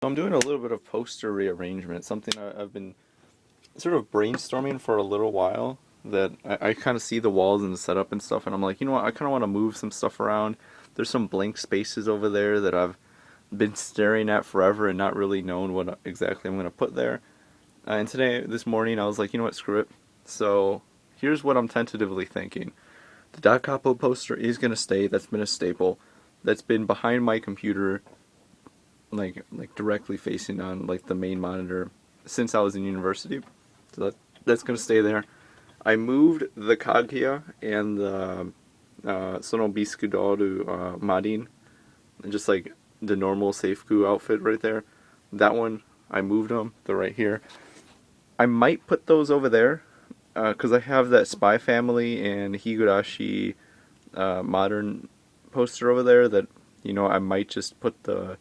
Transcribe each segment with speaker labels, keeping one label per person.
Speaker 1: I'm doing a little bit of poster rearrangement, something I've been sort of brainstorming for a little while. That I kind of see the walls and the setup and stuff, and I'm like, you know what, I kind of want to move some stuff around. There's some blank spaces over there that I've been staring at forever and not really known what exactly I'm going to put there. And this morning, I was like, you know what, screw it. So here's what I'm tentatively thinking. The Da Capo poster is going to stay. That's been a staple. That's been behind my computer, like directly facing on like the main monitor since I was in university. So that's gonna stay there. I moved the Kaguya and the Sono Biscudo to Marin, and just like the normal Seifuku outfit right there. That one I moved them. They're right here. I might put those over there because I have that Spy Family and Higurashi modern poster over there. That I might just put the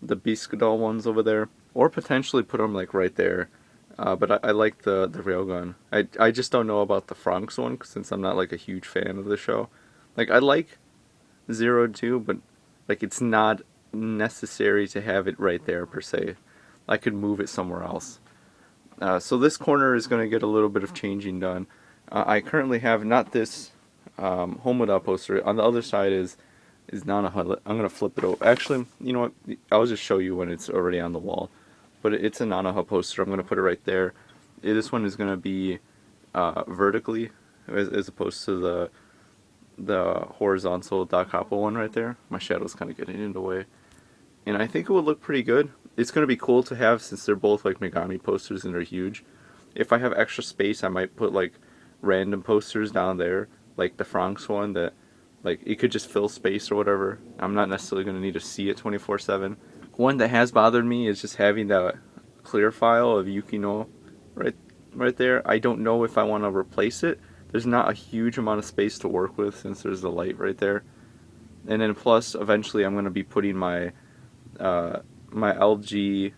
Speaker 1: Biscuit ones over there, or potentially put them like right there. But I like the railgun. I just don't know about the Franks one since I'm not like a huge fan of the show. Like I like Zero Two, but like it's not necessary to have it right there per se. I could move it somewhere else. So this corner is going to get a little bit of changing done. I currently have not this Homoda poster. On the other side is Nanaha. I'm going to flip it over. Actually, you know what? I'll just show you when it's already on the wall. But it's a Nanaha poster. I'm going to put it right there. This one is going to be vertically as opposed to the horizontal Da Capo one right there. My shadow's kind of getting in the way. And I think it would look pretty good. It's going to be cool to have since they're both like Megami posters and they're huge. If I have extra space, I might put like random posters down there, like the Franks one that like it could just fill space or whatever. I'm not necessarily going to need to see it 24/7. One that has bothered me is just having that clear file of Yukino right there. I don't know if I want to replace it. There's not a huge amount of space to work with since there's the light right there. And then plus eventually I'm going to be putting my my LG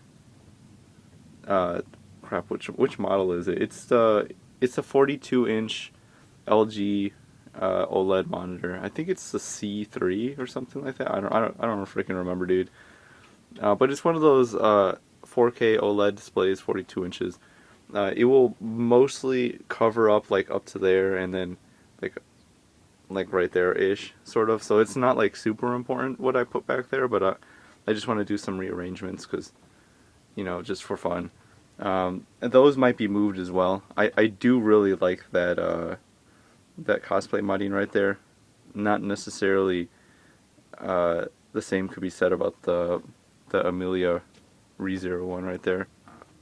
Speaker 1: crap, which model is it? It's a 42-inch LG OLED monitor. I think it's the C3 or something like that. I don't freaking remember, dude. But it's one of those 4K OLED displays, 42 inches. It will mostly cover up like up to there and then like right there ish sort of. So it's not like super important what I put back there, but I just want to do some rearrangements because just for fun. And those might be moved as well. I do really like that that cosplay modding right there. Not necessarily the same could be said about the Amelia ReZero one right there.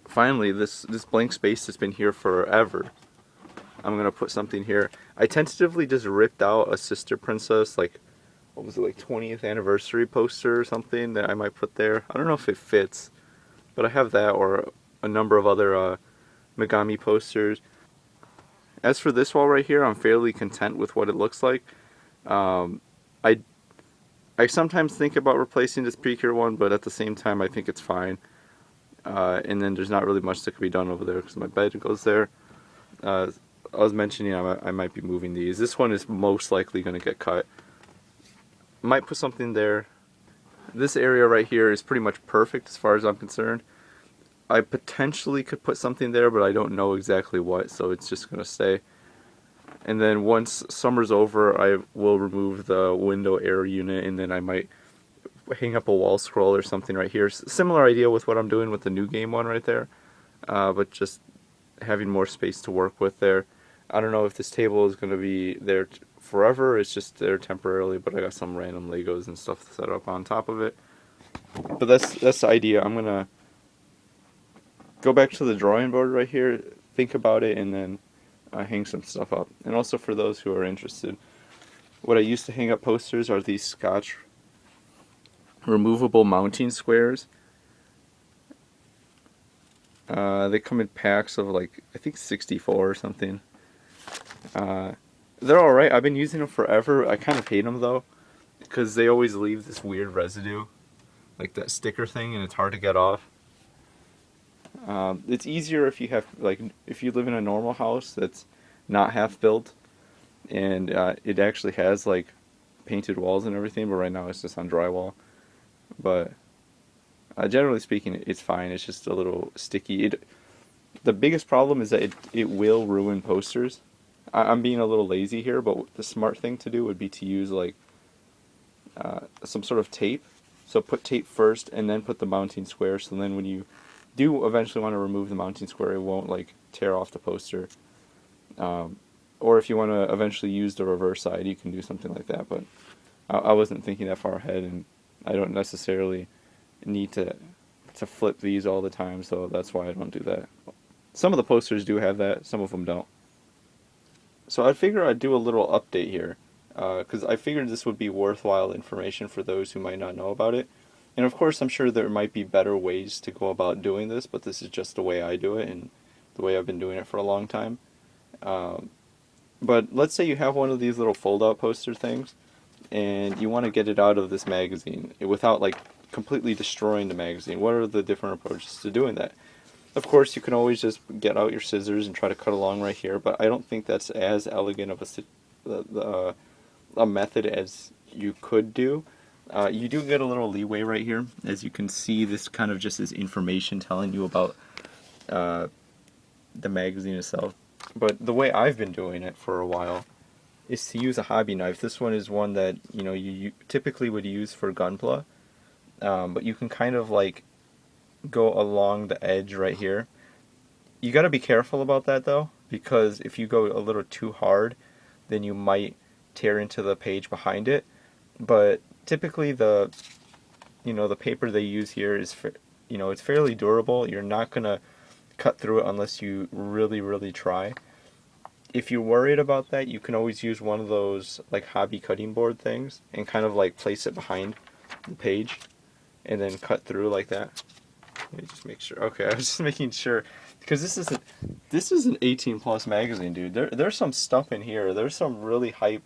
Speaker 1: Finally, this blank space that's been here forever. I'm gonna put something here. I tentatively just ripped out a Sister Princess, like what was it, like 20th anniversary poster or something that I might put there. I don't know if it fits, but I have that or a number of other Megami posters. As for this wall right here, I'm fairly content with what it looks like. I sometimes think about replacing this Precure one, but at the same time I think it's fine. And then there's not really much that can be done over there because my bed goes there. I was mentioning I might be moving these. This one is most likely going to get cut. Might put something there. This area right here is pretty much perfect as far as I'm concerned. I potentially could put something there, but I don't know exactly what, so it's just going to stay. And then once summer's over, I will remove the window air unit, and then I might hang up a wall scroll or something right here. Similar idea with what I'm doing with the new game one right there, but just having more space to work with there. I don't know if this table is going to be there forever. It's just there temporarily, but I got some random Legos and stuff set up on top of it. But that's the idea. I'm gonna go back to the drawing board right here, think about it, and then hang some stuff up. And also for those who are interested, what I used to hang up posters are these Scotch removable mounting squares. They come in packs of like I think 64 or something. They're alright. I've been using them forever. I kind of hate them though because they always leave this weird residue, like that sticker thing, and it's hard to get off. It's easier if you have if you live in a normal house that's not half built and it actually has like painted walls and everything, but right now it's just on drywall. But Generally speaking, it's fine. It's just a little sticky. The biggest problem is that it will ruin posters. I'm being a little lazy here, but the smart thing to do would be to use like some sort of tape. So put tape first, and then put the mounting square. So then when you do eventually want to remove the mounting square, it won't like tear off the poster. Or if you want to eventually use the reverse side, you can do something like that. But I wasn't thinking that far ahead, and I don't necessarily need to flip these all the time, so that's why I don't do that. Some of the posters do have that, some of them don't. So I figure I'd do a little update here, because I figured this would be worthwhile information for those who might not know about it. And of course, I'm sure there might be better ways to go about doing this, but this is just the way I do it and the way I've been doing it for a long time. But let's say you have one of these little fold-out poster things, and you want to get it out of this magazine without like completely destroying the magazine. What are the different approaches to doing that? Of course, you can always just get out your scissors and try to cut along right here, but I don't think that's as elegant of a method as you could do. You do get a little leeway right here. As you can see, this kind of just is information telling you about the magazine itself. But the way I've been doing it for a while is to use a hobby knife. This one is one that you typically would use for gunpla, but you can kind of like go along the edge right here. You got to be careful about that though, because if you go a little too hard, then you might tear into the page behind it. But typically the paper they use here is it's fairly durable. You're not gonna cut through it unless you really try. If you're worried about that, you can always use one of those like hobby cutting board things and kind of like place it behind the page and then cut through like that. Let me just make sure. Okay, I was just making sure because this is an 18 plus magazine, dude. There's some stuff in here. There's some really hype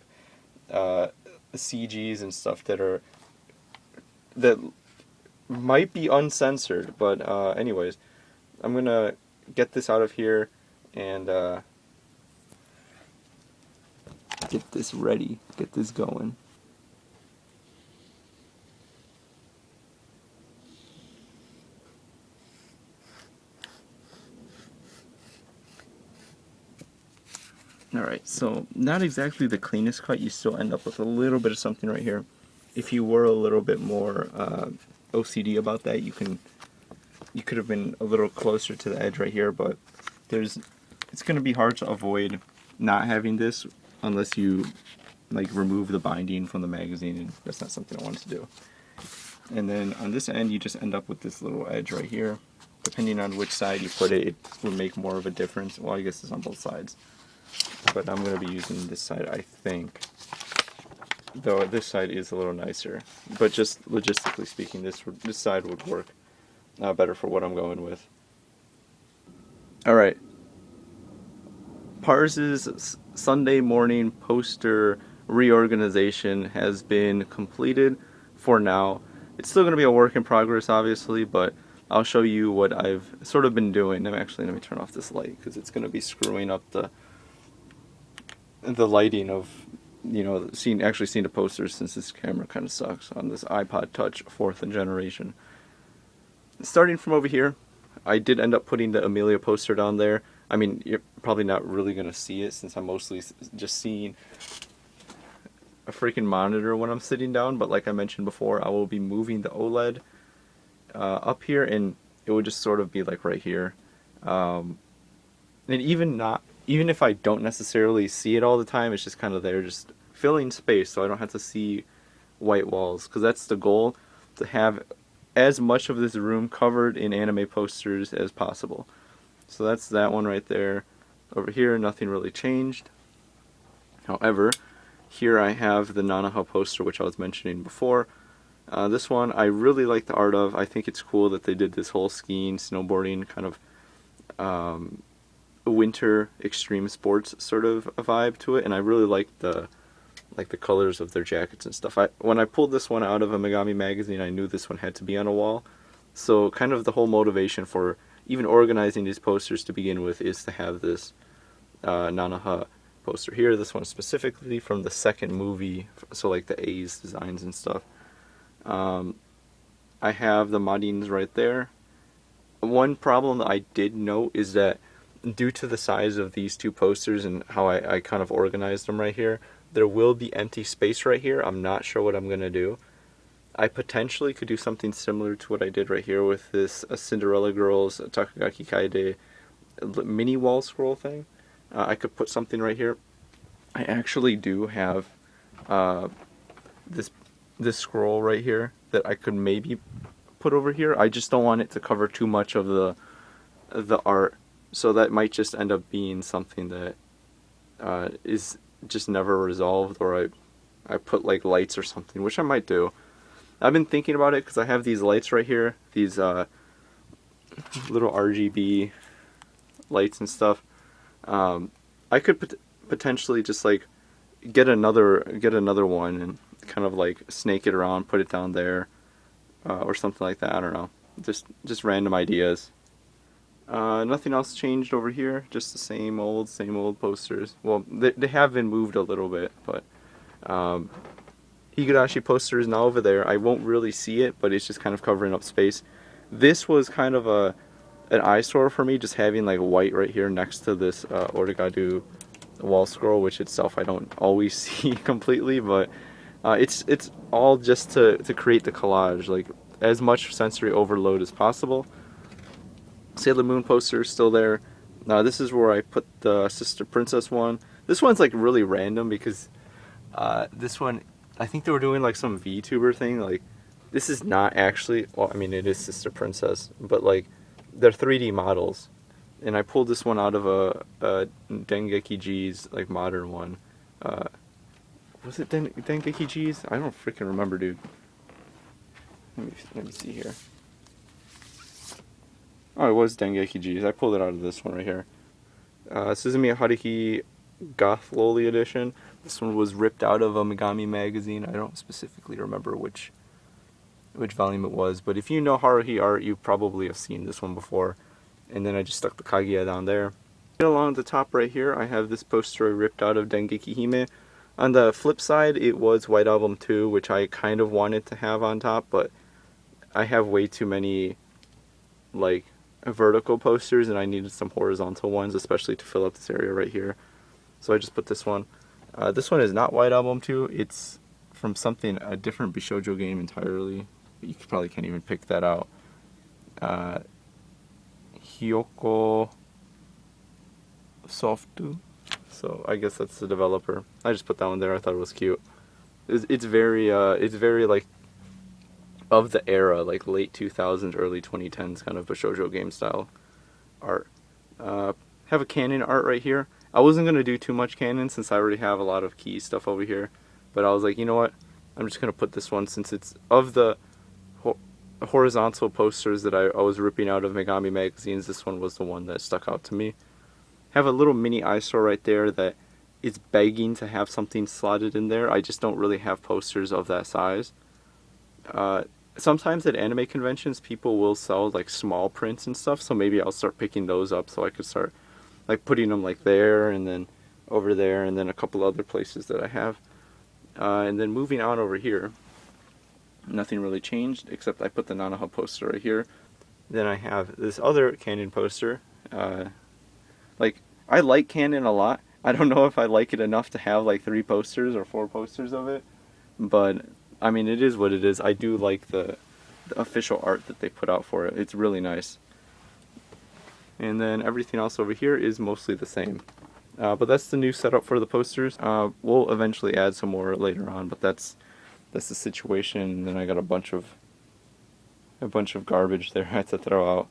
Speaker 1: CGs and stuff that might be uncensored, but anyways, I'm gonna get this out of here and get this ready, get this going. Alright, so not exactly the cleanest cut, you still end up with a little bit of something right here. If you were a little bit more OCD about that, you could have been a little closer to the edge right here, but it's going to be hard to avoid not having this unless you like remove the binding from the magazine, and that's not something I wanted to do. And then on this end, you just end up with this little edge right here. Depending on which side you put it, it will make more of a difference. Well, I guess it's on both sides. But I'm going to be using this side, I think. Though this side is a little nicer. But just logistically speaking, this side would work better for what I'm going with. Alright. Pars's Sunday morning poster reorganization has been completed for now. It's still going to be a work in progress, obviously, but I'll show you what I've sort of been doing. Let me turn off this light because it's going to be screwing up the lighting of seeing the posters, since this camera kind of sucks on this iPod Touch 4th generation. Starting from over here, I did end up putting the Amelia poster down there. I mean, you're probably not really going to see it since I'm mostly just seeing a freaking monitor when I'm sitting down, but like I mentioned before, I will be moving the OLED up here, and it would just sort of be like right here. And even if I don't necessarily see it all the time, it's just kind of there, just filling space so I don't have to see white walls, because that's the goal, to have as much of this room covered in anime posters as possible. So that's that one right there. Over here, nothing really changed. However, here I have the Nanaha poster, which I was mentioning before. This one I really like the art of. I think it's cool that they did this whole skiing, snowboarding kind of winter extreme sports sort of a vibe to it, and I really like the colors of their jackets and stuff. When I pulled this one out of a Megami magazine, I knew this one had to be on a wall. So kind of the whole motivation for even organizing these posters to begin with is to have this Nanaha poster here. This one specifically from the second movie, so like the A's designs and stuff. I I have the Madins right there. One problem that I did note is that due to the size of these two posters and how I kind of organized them right here, there will be empty space right here. I'm not sure what I'm going to do. I potentially could do something similar to what I did right here with this Cinderella Girls Takagaki Kaide mini wall scroll thing. I could put something right here. I actually do have this scroll right here that I could maybe put over here. I just don't want it to cover too much of the art, so that might just end up being something that is just never resolved, or I put like lights or something, which I might do. I've been thinking about it because I have these lights right here, these little RGB lights and stuff. I could potentially just like get another one and kind of like snake it around, put it down there, or something like that. I don't know. Just random ideas. Nothing else changed over here. Just the same old posters. Well, they have been moved a little bit, but Higurashi poster is now over there. I won't really see it, but it's just kind of covering up space. This was kind of an eyesore for me, just having like white right here next to this Origadu wall scroll, which itself I don't always see completely, but it's all just to create the collage, like as much sensory overload as possible. Sailor Moon poster is still there. Now this is where I put the Sister Princess one. This one's like really random because this one, I think they were doing like some VTuber thing. Like this is not actually, well, I mean it is Sister Princess, but like they're 3D models. And I pulled this one out of a Dengeki G's like modern one. Was it Dengeki G's? I don't freaking remember, dude. Let me see here. Oh, it was Dengeki G's. I pulled it out of this one right here. Suzumiya Haruhi Goth Loli edition. This one was ripped out of a Megami magazine. I don't specifically remember which volume it was, but if you know Haruhi art, you probably have seen this one before. And then I just stuck the Kaguya down there. Along the top right here, I have this poster I ripped out of Dengeki Hime. On the flip side, it was White Album 2, which I kind of wanted to have on top, but I have way too many like vertical posters and I needed some horizontal ones, especially to fill up this area right here. So I just put this one. This one is not White Album 2. It's from a different Bishoujo game entirely. You probably can't even pick that out. Hyoko Softu. So I guess that's the developer. I just put that one there. I thought it was cute. It's very like of the era, like late 2000s, early 2010s kind of Bishoujo game style art. Have a canon art right here. I wasn't gonna do too much canon since I already have a lot of key stuff over here, but I was like, you know what? I'm just gonna put this one since it's of the horizontal posters that I was ripping out of Megami magazines. This one was the one that stuck out to me. Have a little mini eyesore right there that is begging to have something slotted in there. I just don't really have posters of that size. Sometimes at anime conventions people will sell like small prints and stuff, so maybe I'll start picking those up so I could start like putting them like there and then over there and then a couple other places that I have. And then moving on over here, nothing really changed except I put the Nanoha poster right here. Then I have this other Canon poster. Like I like Canon a lot. I don't know if I like it enough to have like 3 posters or 4 posters of it, but I mean it is what it is. I do like the official art that they put out for it. It's really nice. And then everything else over here is mostly the same. But that's the new setup for the posters. We'll eventually add some more later on, but that's the situation. And then I got a bunch of garbage there I had to throw out.